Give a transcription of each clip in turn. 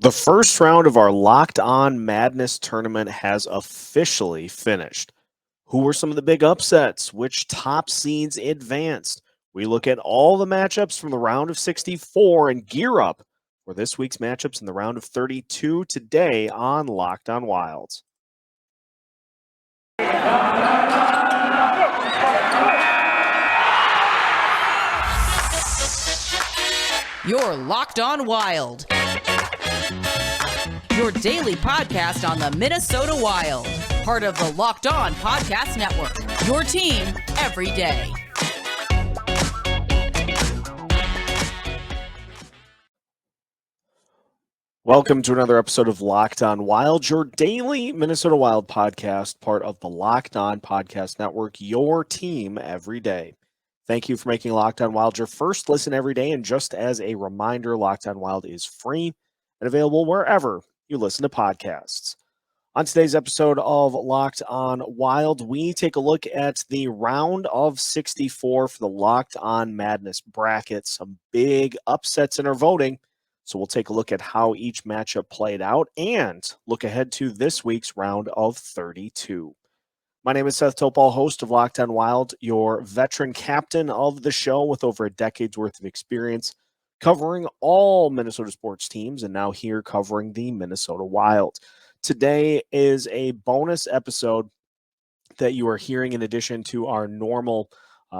The first round of our Locked On Madness tournament has officially finished. Who were some of the big upsets? Which top seeds advanced? We look at all the matchups from the round of 64 and gear up for this week's matchups in the round of 32 today on Locked On Wilds. You're Locked On Wild, your daily podcast on the Minnesota Wild, part of the Locked On Podcast Network, your team every day. Welcome to another episode of Locked On Wild, your daily Minnesota Wild podcast, part of the Locked On Podcast Network, your team every day. Thank you for making Locked On Wild your first listen every day. And just as a reminder, Locked On Wild is free and available wherever you listen to podcasts. On today's episode of Locked On Wild, we take a look at the round of 64 for the Locked On Madness bracket. Some big upsets in our voting. So we'll take a look at how each matchup played out and look ahead to this week's round of 32. My name is Seth Topal, host of Locked On Wild, your veteran captain of the show with over a decade's worth of experience covering all Minnesota sports teams and now here covering the Minnesota Wild. Today is a bonus episode that you are hearing in addition to our normal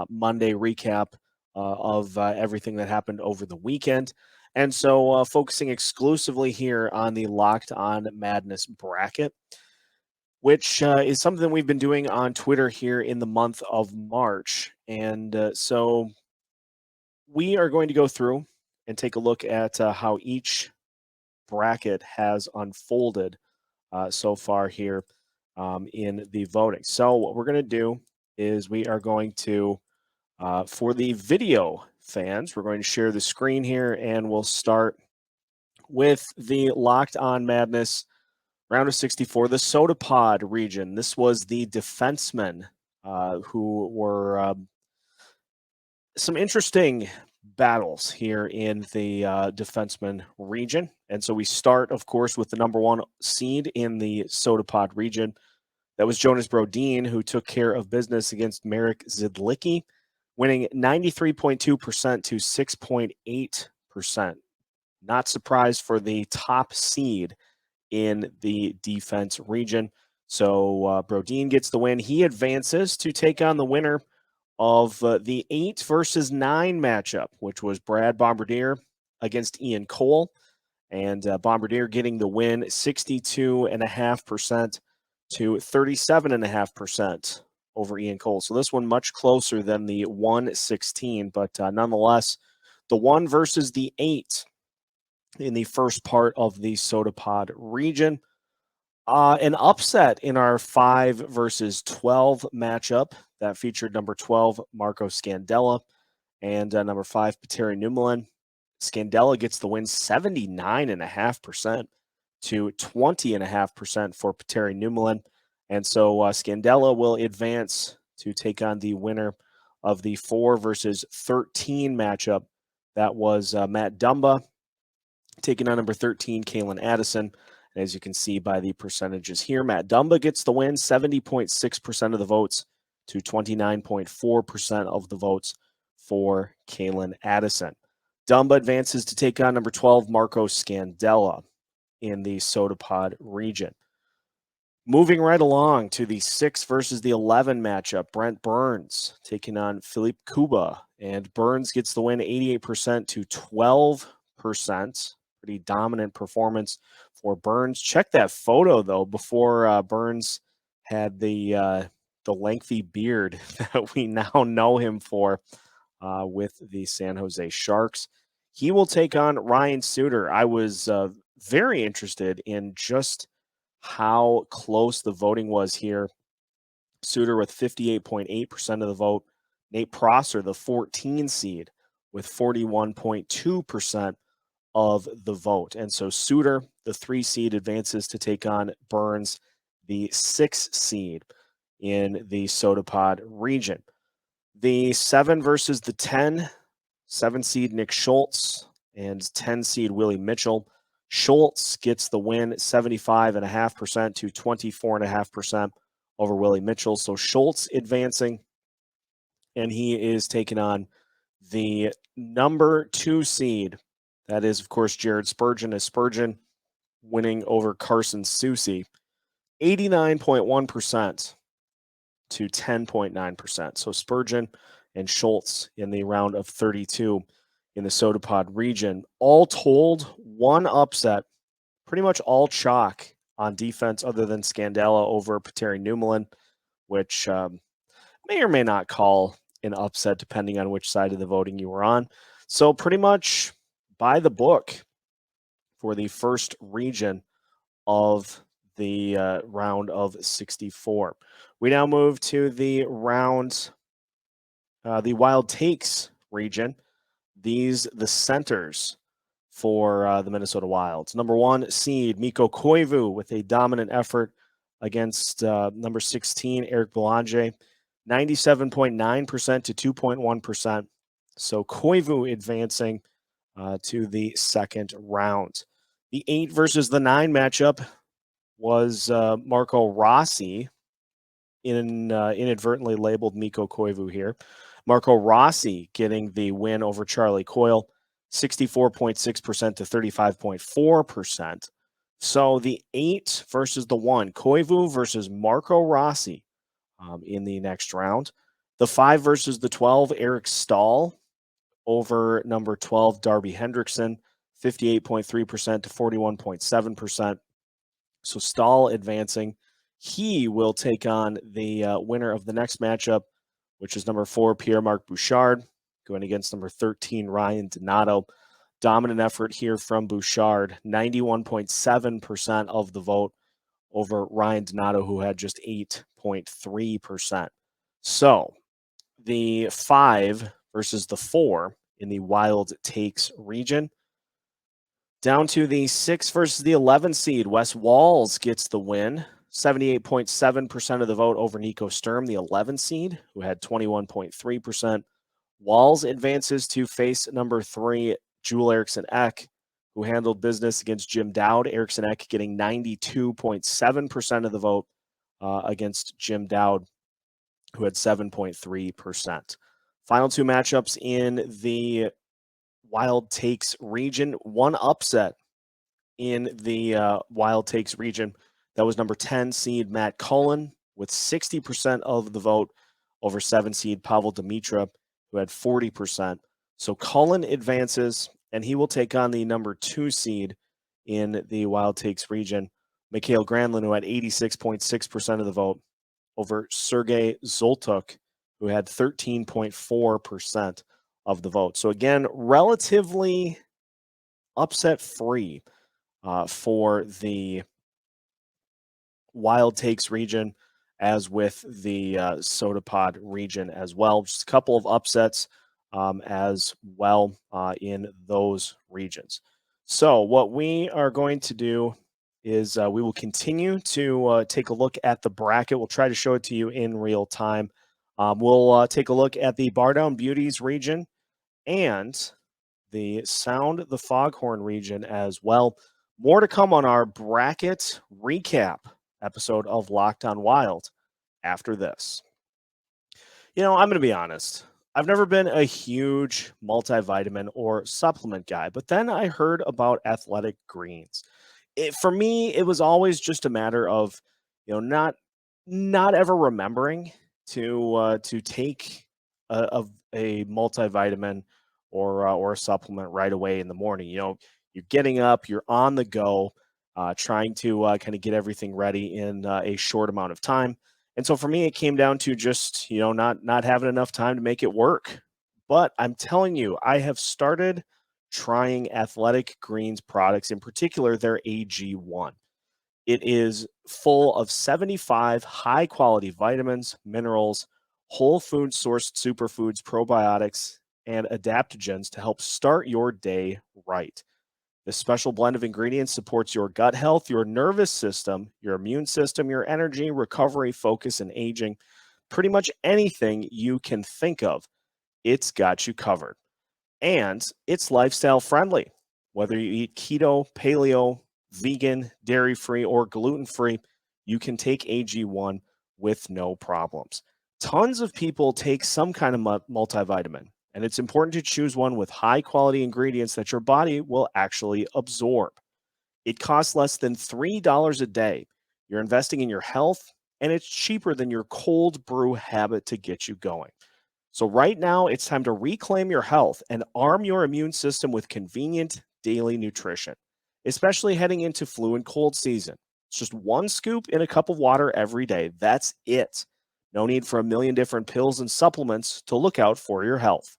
Monday recap of everything that happened over the weekend. And so focusing exclusively here on the Locked On Madness bracket, which is something we've been doing on Twitter here in the month of March. And so we are going to go through and take a look at how each bracket has unfolded so far here in the voting. So what we're going to do is we are going to, for the video fans, we're going to share the screen here, and we'll start with the Locked On Madness round of 64, the Soda Pod region. This was the defensemen who were some interesting battles here in the defenseman region. And so we start, of course, with the number one seed in the Soda Pod region. That was Jonas Brodin, who took care of business against Marek Zidlicki, winning 93.2% to 6.8%. Not surprised for the top seed in the defense region. So Brodin gets the win. He advances to take on the winner of the 8 versus 9 matchup, which was Brad Bombardier against Ian Cole. And Bombardier getting the win, 62.5% to 37.5% over Ian Cole. So this one much closer than the 116, but nonetheless, the 1 versus the 8 in the first part of the Soda Pod region. An upset in our 5 versus 12 matchup that featured number 12, Marco Scandella, and number 5, Petteri Nummelin. Scandella gets the win, 79.5% to 20.5% for Petteri Nummelin. And so Scandella will advance to take on the winner of the 4 versus 13 matchup. That was Matt Dumba taking on number 13, Kalen Addison. And as you can see by the percentages here, Matt Dumba gets the win, 70.6% of the votes to 29.4% of the votes for Kalen Addison. Dumba advances to take on number 12, Marco Scandella in the Soda Pod region. Moving right along to the 6 versus the 11 matchup, Brent Burns taking on Philippe Kuba. And Burns gets the win, 88% to 12%. Pretty dominant performance for Burns. Check that photo, though, before Burns had the lengthy beard that we now know him for with the San Jose Sharks. He will take on Ryan Suter. I was very interested in just how close the voting was here. Suter with 58.8% of the vote. Nate Prosser, the 14 seed, with 41.2% of the vote. And so Suter, the 3 seed, advances to take on Burns, the 6 seed in the Soda Pod region. The 7 versus the 10, 7 seed Nick Schultz and 10 seed Willie Mitchell Schultz gets the win, 75.5% to 24.5% over Willie Mitchell. So Schultz advancing, and he is taking on the number 2 seed. That is, of course, Jared Spurgeon, as Spurgeon winning over Carson Soucy, 89.1% to 10.9%. So Spurgeon and Schultz in the round of 32 in the Soda Pod region. All told, one upset, pretty much all chalk on defense other than Scandella over Petteri Nummelin, which may or may not call an upset depending on which side of the voting you were on. So pretty much by the book for the first region of the round of 64. We now move to the round, the Wild Takes region. These, the centers for the Minnesota Wilds. Number 1 seed, Mikko Koivu, with a dominant effort against number 16, Eric Boulanger, 97.9% to 2.1%. So Koivu advancing to the second round. The 8 versus the 9 matchup was Marco Rossi, inadvertently labeled Mikko Koivu here. Marco Rossi getting the win over Charlie Coyle, 64.6% to 35.4%. So the 8 versus the 1, Koivu versus Marco Rossi in the next round. The 5 versus the 12, Eric Stahl over number 12, Darby Hendrickson, 58.3% to 41.7%. So Stahl advancing. He will take on the winner of the next matchup, which is number 4, Pierre-Marc Bouchard, going against number 13, Ryan Donato. Dominant effort here from Bouchard, 91.7% of the vote over Ryan Donato, who had just 8.3%. So the 5 versus the 4 in the Wild Takes region. Down to the 6 versus the 11 seed, Wes Walz gets the win, 78.7% of the vote over Nico Sturm, the 11 seed, who had 21.3%. Walz advances to face number 3, Joel Eriksson Ek, who handled business against Jim Dowd. Eriksson Ek getting 92.7% of the vote against Jim Dowd, who had 7.3%. Final 2 matchups in the Wild Takes region. One upset in the Wild Takes region. That was number 10 seed Matt Cullen with 60% of the vote over 7 seed Pavel Dimitra, who had 40%. So Cullen advances, and he will take on the number 2 seed in the Wild Takes region, Mikhail Granlund, who had 86.6% of the vote over Sergei Zoltuk, who had 13.4% of the vote. So again, relatively upset-free for the Wild Takes region, as with the Soda Pod region as well. Just a couple of upsets as well in those regions. So what we are going to do is we will continue to take a look at the bracket. We'll try to show it to you in real time. We'll take a look at the Bar Down Beauties region and the Sound the Foghorn region as well. More to come on our bracket recap episode of Locked on Wild after this. You know, I'm going to be honest. I've never been a huge multivitamin or supplement guy, but then I heard about Athletic Greens. For me, it was always just a matter of, not ever remembering to take a multivitamin or a supplement right away in the morning. You're getting up, you're on the go, trying to kind of get everything ready in a short amount of time. And so for me, it came down to just, not having enough time to make it work. But I'm telling you, I have started trying Athletic Greens products, in particular their AG1. It is full of 75 high-quality vitamins, minerals, whole food sourced superfoods, probiotics, and adaptogens to help start your day right. This special blend of ingredients supports your gut health, your nervous system, your immune system, your energy, recovery, focus, and aging. Pretty much anything you can think of, it's got you covered. And it's lifestyle friendly. Whether you eat keto, paleo, vegan, dairy-free, or gluten-free, you can take AG1 with no problems. Tons of people take some kind of multivitamin, and it's important to choose one with high-quality ingredients that your body will actually absorb. It costs less than $3 a day. You're investing in your health, and it's cheaper than your cold brew habit to get you going. So, right now, it's time to reclaim your health and arm your immune system with convenient daily nutrition, especially heading into flu and cold season. It's just one scoop in a cup of water every day. That's it. No need for a million different pills and supplements to look out for your health.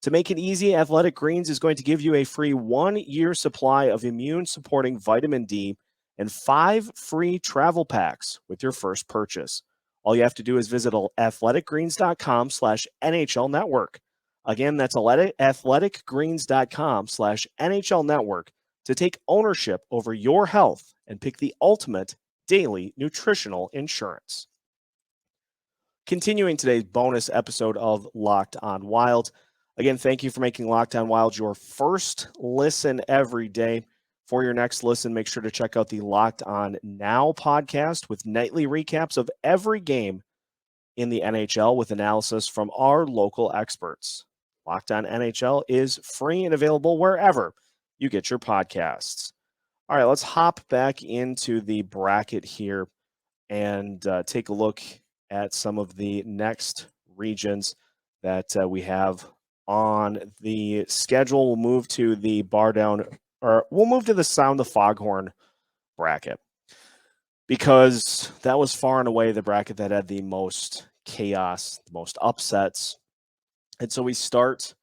To make it easy, Athletic Greens is going to give you a free 1 year supply of immune supporting vitamin D and 5 free travel packs with your first purchase. All you have to do is visit athleticgreens.com/NHL network. Again, that's athleticgreens.com/NHL network to take ownership over your health and pick the ultimate daily nutritional insurance. Continuing today's bonus episode of Locked on Wild. Again, thank you for making Locked on Wild your first listen every day. For your next listen, make sure to check out the Locked On Now podcast with nightly recaps of every game in the NHL with analysis from our local experts. Locked On NHL is free and available wherever you get your podcasts. All right, let's hop back into the bracket here and take a look at some of the next regions that we have on the schedule. We'll move to the we'll move to the Sound the Foghorn bracket, because that was far and away the bracket that had the most chaos, the most upsets. And so we start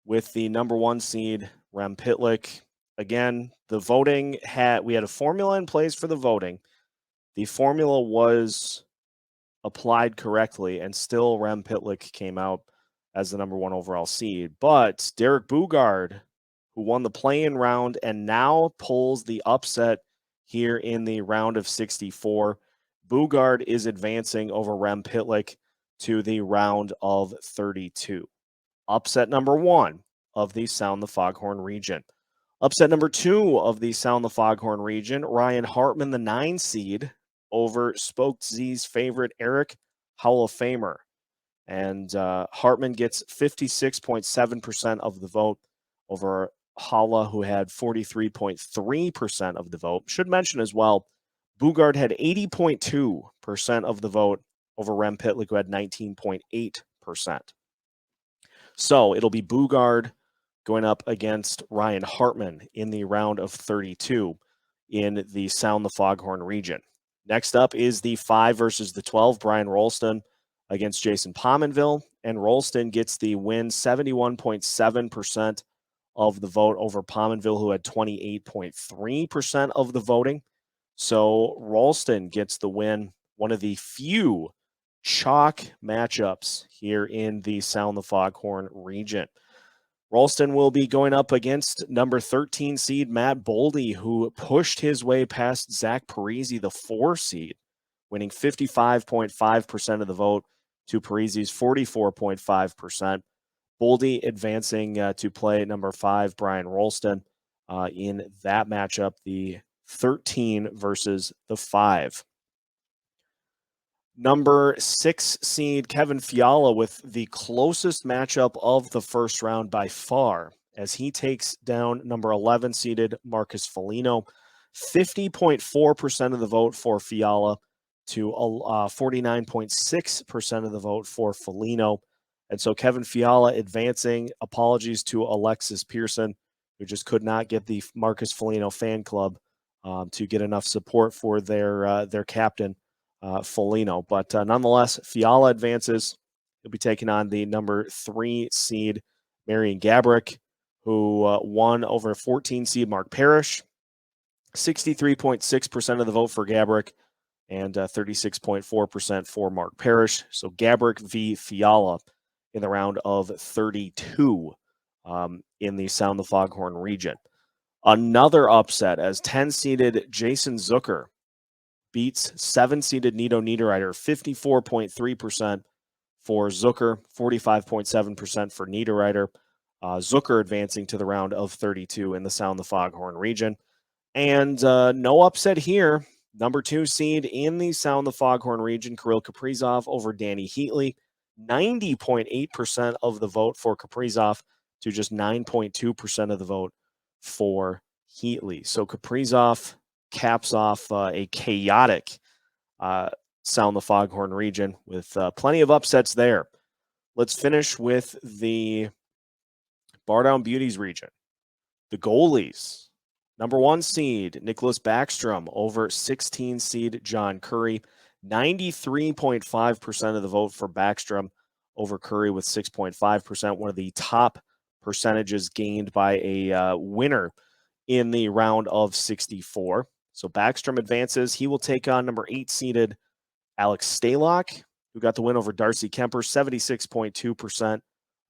with the number 1 seed, Rem Pitlick. Again, the voting we had a formula in place for the voting. The formula was applied correctly, and still Rem Pitlick came out as the number 1 overall seed. But Derek Boogaard, who won the play-in round and now pulls the upset here in the round of 64. Boogaard is advancing over Rem Pitlick to the round of 32. Upset number 1 of the Sound the Foghorn region. Upset number 2 of the Sound the Foghorn region, Ryan Hartman, the 9 seed, over Spoke Z's favorite Eric Hall of Famer. And Hartman gets 56.7% of the vote over Halla, who had 43.3% of the vote. Should mention as well, Boogaard had 80.2% of the vote over Rem Pitlick, who had 19.8%. So it'll be Boogaard going up against Ryan Hartman in the round of 32 in the Sound the Foghorn region. Next up is the 5 versus the 12, Brian Rolston against Jason Pominville, and Rolston gets the win, 71.7% of the vote over Pominville, who had 28.3% of the voting. So Rolston gets the win, one of the few chalk matchups here in the Sound the Foghorn region. Rolston will be going up against number 13 seed Matt Boldy, who pushed his way past Zach Parise, the 4 seed, winning 55.5% of the vote to Parise's 44.5%. Boldy advancing to play number 5, Brian Rolston, in that matchup, the 13 versus the 5. Number 6 seed Kevin Fiala with the closest matchup of the first round by far, as he takes down number 11 seeded Marcus Foligno. 50.4% of the vote for Fiala to 49.6% of the vote for Foligno. And so Kevin Fiala advancing. Apologies to Alexis Pearson, who just could not get the Marcus Foligno fan club to get enough support for their captain, Foligno. But nonetheless, Fiala advances. He'll be taking on the number 3 seed, Marian Gaborik, who won over 14 seed Mark Parrish. 63.6% of the vote for Gaborik and 36.4% for Mark Parrish. So Gaborik v. Fiala in the round of 32 in the Sound the Foghorn region. Another upset as 10-seeded Jason Zucker beats 7-seeded Nito Niederreiter, 54.3% for Zucker, 45.7% for Niederreiter. Zucker advancing to the round of 32 in the Sound the Foghorn region. And no upset here. Number 2 seed in the Sound the Foghorn region, Kirill Kaprizov over Danny Heatley. 90.8% of the vote for Kaprizov to just 9.2% of the vote for Heatley. So Kaprizov caps off a chaotic Sound the Foghorn region with plenty of upsets there. Let's finish with the Bar Down Beauties region. The goalies. Number 1 seed, Nicholas Backstrom over 16 seed John Curry. 93.5% of the vote for Backstrom over Curry with 6.5%. One of the top percentages gained by a winner in the round of 64. So Backstrom advances. He will take on number 8 seeded Alex Stalock, who got the win over Darcy Kemper. 76.2%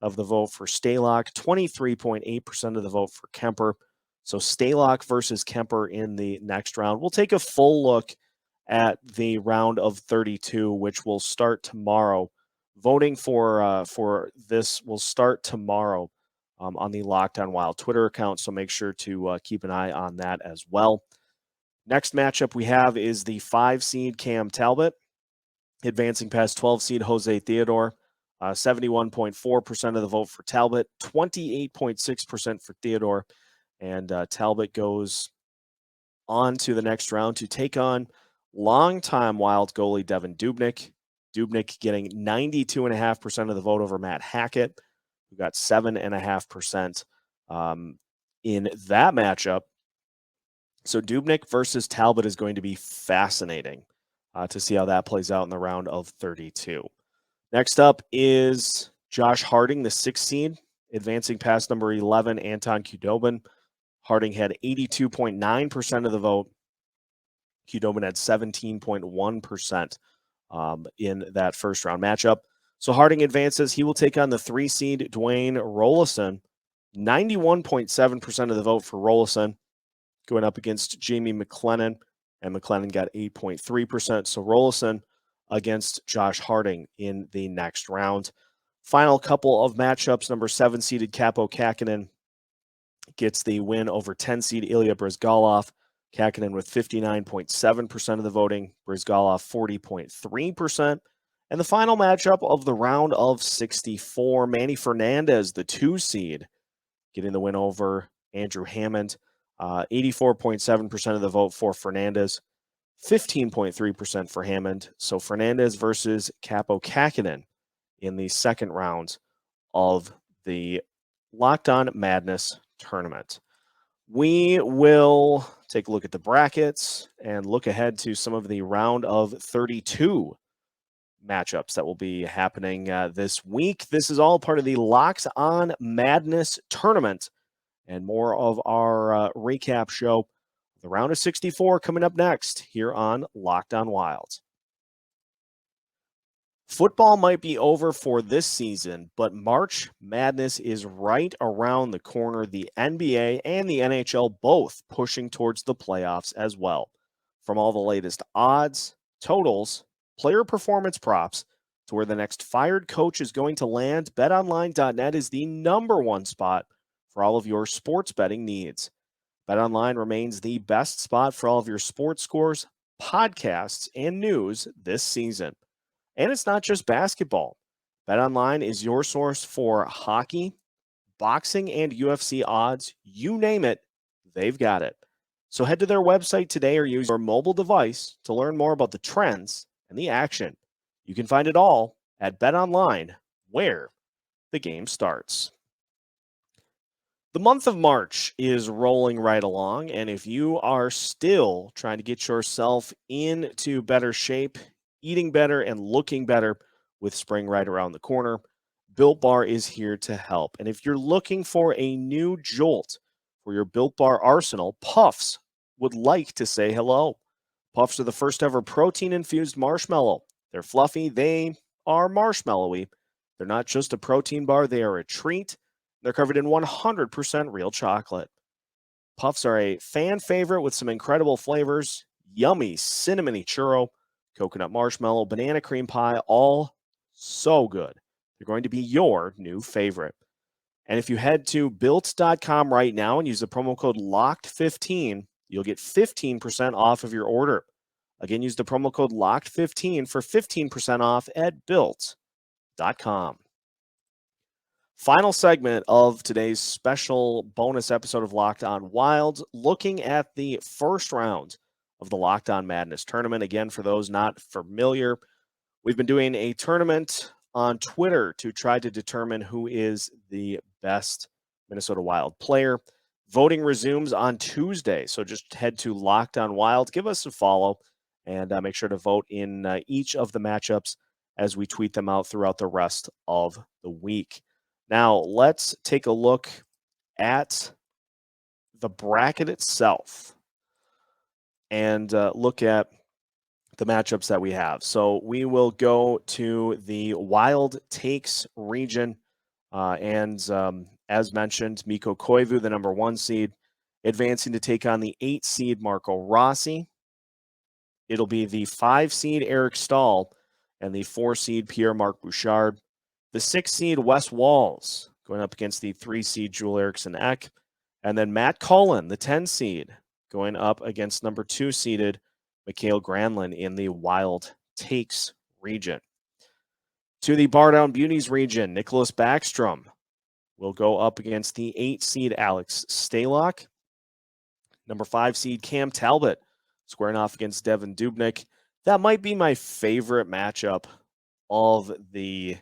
of the vote for Stalock. 23.8% of the vote for Kemper. So Stalock versus Kemper in the next round. We'll take a full look at the round of 32, which will start tomorrow. Voting for this will start tomorrow on the Locked On Wild Twitter account, so make sure to keep an eye on that as well. Next matchup we have is the 5 seed Cam Talbot advancing past 12 seed Jose Theodore. 71.4% of the vote for Talbot, 28.6% for Theodore. And Talbot goes on to the next round to take on longtime Wild goalie Devin Dubnyk. Dubnyk getting 92.5% of the vote over Matt Hackett, who got 7.5% in that matchup. So Dubnyk versus Talbot is going to be fascinating to see how that plays out in the round of 32. Next up is Josh Harding, the 6th seed, advancing past number 11, Anton Khudobin. Harding had 82.9% of the vote. Khudobin had 17.1% in that first round matchup. So Harding advances. He will take on the 3 seed Dwayne Rolison. 91.7% of the vote for Rolison, going up against Jamie McLennan, and McLennan got 8.3%. So Rolison against Josh Harding in the next round. Final couple of matchups. Number 7 seeded Capo Kakinen gets the win over 10 seed Ilya Bryzgalov. Kakinen with 59.7% of the voting, Bryzgalov 40.3%. And the final matchup of the round of 64, Manny Fernandez, the 2 seed, getting the win over Andrew Hammond. 84.7% of the vote for Fernandez, 15.3% for Hammond. So Fernandez versus Capo Kakinen in the second round of the Locked On Madness tournament. We will take a look at the brackets and look ahead to some of the round of 32 matchups that will be happening this week. This is all part of the Locked On Madness tournament, and more of our recap show. The round of 64 coming up next here on Locked On Wild. Football might be over for this season, but March Madness is right around the corner. The NBA and the NHL both pushing towards the playoffs as well. From all the latest odds, totals, player performance props, to where the next fired coach is going to land, BetOnline.net is the #1 spot for all of your sports betting needs. BetOnline remains the best spot for all of your sports scores, podcasts, and news this season. And it's not just basketball. BetOnline is your source for hockey, boxing, and UFC odds. You name it, they've got it. So head to their website today or use your mobile device to learn more about the trends and the action. You can find it all at BetOnline, where the game starts. The month of March is rolling right along, and if you are still trying to get yourself into better shape, eating better, and looking better with spring right around the corner, Built Bar is here to help. And if you're looking for a new jolt for your Built Bar arsenal, Puffs would like to say hello. Puffs are the first ever protein-infused marshmallow. They're fluffy. They are marshmallowy. They're not just a protein bar. They are a treat. They're covered in 100% real chocolate. Puffs are a fan favorite with some incredible flavors. Yummy cinnamony churro, coconut marshmallow, banana cream pie, all so good. They're going to be your new favorite. And if you head to built.com right now and use the promo code LOCKED15, you'll get 15% off of your order. Again, use the promo code LOCKED15 for 15% off at built.com. Final segment of today's special bonus episode of Locked On Wild, looking at the first round of the Locked On Madness tournament. Again, for those not familiar, we've been doing a tournament on Twitter to try to determine who is the best Minnesota Wild player. Voting resumes on Tuesday, so just head to Locked On Wild, give us a follow, and make sure to vote in each of the matchups as we tweet them out throughout the rest of the week. Now, let's take a look at the bracket itself and look at the matchups that we have. So we will go to the Wild Takes region. As mentioned, Mikko Koivu, the number 1 seed, advancing to take on the 8 seed Marco Rossi. It'll be the 5 seed Eric Stahl and the 4 seed Pierre-Marc Bouchard. The 6 seed Wes Walls going up against the 3 seed Joel Eriksson Ek. And then Matt Cullen, the 10 seed, going up against number 2 seeded Mikael Granlund in the Wild Takes region. To the Bar Down Beauties region, Nicholas Backstrom will go up against the 8 seed Alex Stalock. Number 5 seed Cam Talbot squaring off against Devin Dubnyk. That might be my favorite matchup of the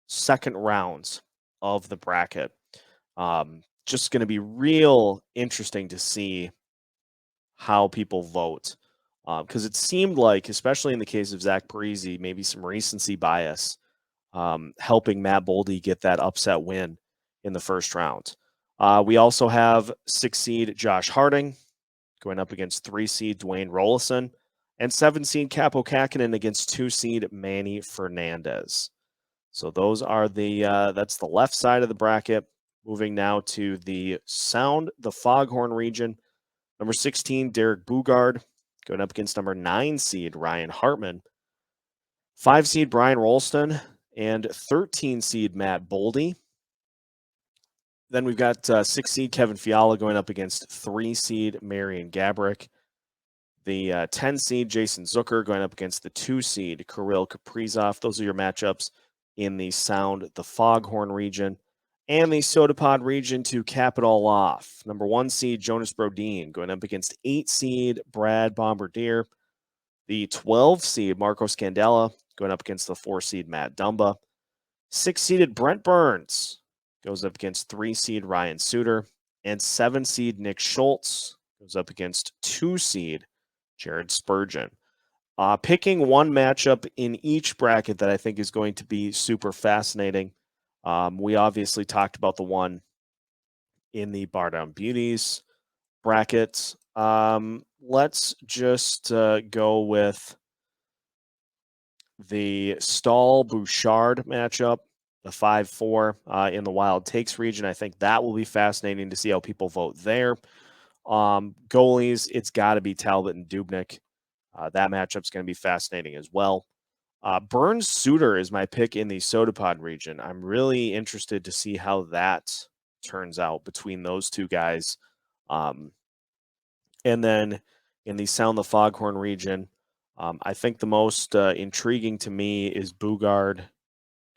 second rounds of the bracket. Just going to be real interesting to see how people vote. Because it seemed like, especially in the case of Zach Parise, maybe some recency bias helping Matt Boldy get that upset win in the first round. We also have 6 seed Josh Harding going up against 3 seed Dwayne Rollison and 7 seed Capo Kakinen against 2 seed Manny Fernandez. So those are that's the left side of the bracket. Moving now to the Sound the Foghorn region. Number 16, Derek Boogaard going up against number 9 seed Ryan Hartman. 5 seed Brian Rolston and 13 seed Matt Boldy. Then we've got 6 seed Kevin Fiala going up against 3 seed Marian Gaborik. The 10 seed Jason Zucker going up against the 2 seed Kirill Kaprizov. Those are your matchups in the Sound the Foghorn region. And the Soda Pod region to cap it all off. Number 1 seed Jonas Brodin going up against 8 seed Brad Bombardier. The 12 seed Marco Scandella going up against the 4 seed Matt Dumba. 6 seeded Brent Burns goes up against 3 seed Ryan Suter. And 7 seed Nick Schultz goes up against 2 seed Jared Spurgeon. Picking one matchup in each bracket that I think is going to be super fascinating. We obviously talked about the one in the Bar Down Beauties bracket. Let's just go with the Stahl-Bouchard matchup, the 5-4 in the Wild Takes region. I think that will be fascinating to see how people vote there. Goalies, it's got to be Talbot and Dubnyk. That matchup's going to be fascinating as well. Burns Suter is my pick in the Soda Pod region. I'm really interested to see how that turns out between those two guys. And then in the Sound the Foghorn region, I think the most intriguing to me is Boogaard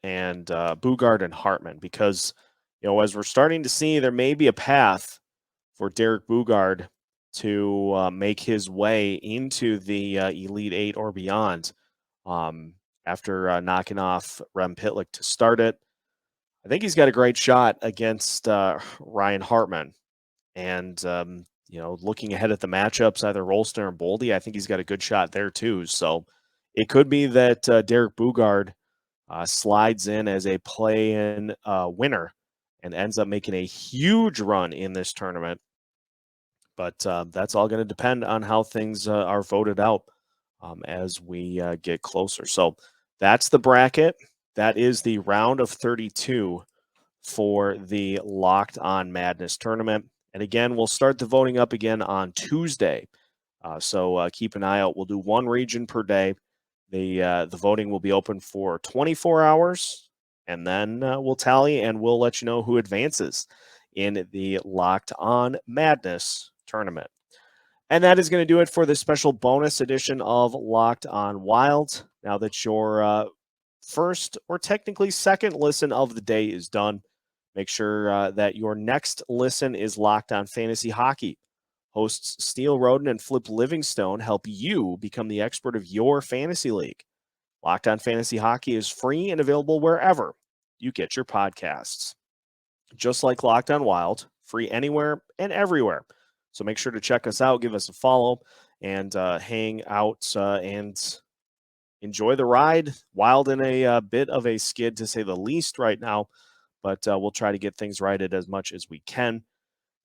and Hartman, because as we're starting to see, there may be a path for Derek Boogaard to make his way into the Elite Eight or beyond. After knocking off Rem Pitlick to start it, I think he's got a great shot against Ryan Hartman. And, looking ahead at the matchups, either Rolston or Boldy, I think he's got a good shot there too. So it could be that Derek Boogaard slides in as a play-in winner and ends up making a huge run in this tournament. But that's all going to depend on how things are voted out as we get closer. So that's the bracket. That is the round of 32 for the Locked On Madness tournament. And again, we'll start the voting up again on Tuesday. So keep an eye out. We'll do one region per day. The voting will be open for 24 hours and then we'll tally and we'll let you know who advances in the Locked On Madness tournament. And that is going to do it for this special bonus edition of Locked On Wild. Now that your first or technically second listen of the day is done, make sure that your next listen is Locked On Fantasy Hockey. Hosts Steele Roden and Flip Livingstone help you become the expert of your fantasy league. Locked On Fantasy Hockey is free and available wherever you get your podcasts. Just like Locked On Wild, free anywhere and everywhere. So make sure to check us out, give us a follow, and hang out and enjoy the ride. Wild in a bit of a skid, to say the least, right now, but we'll try to get things righted as much as we can,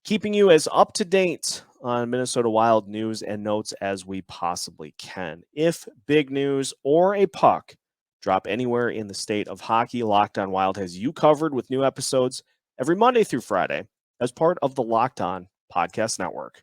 keeping you as up to date on Minnesota Wild news and notes as we possibly can. If big news or a puck drop anywhere in the state of hockey, Locked On Wild has you covered with new episodes every Monday through Friday as part of the Locked On Podcast Network.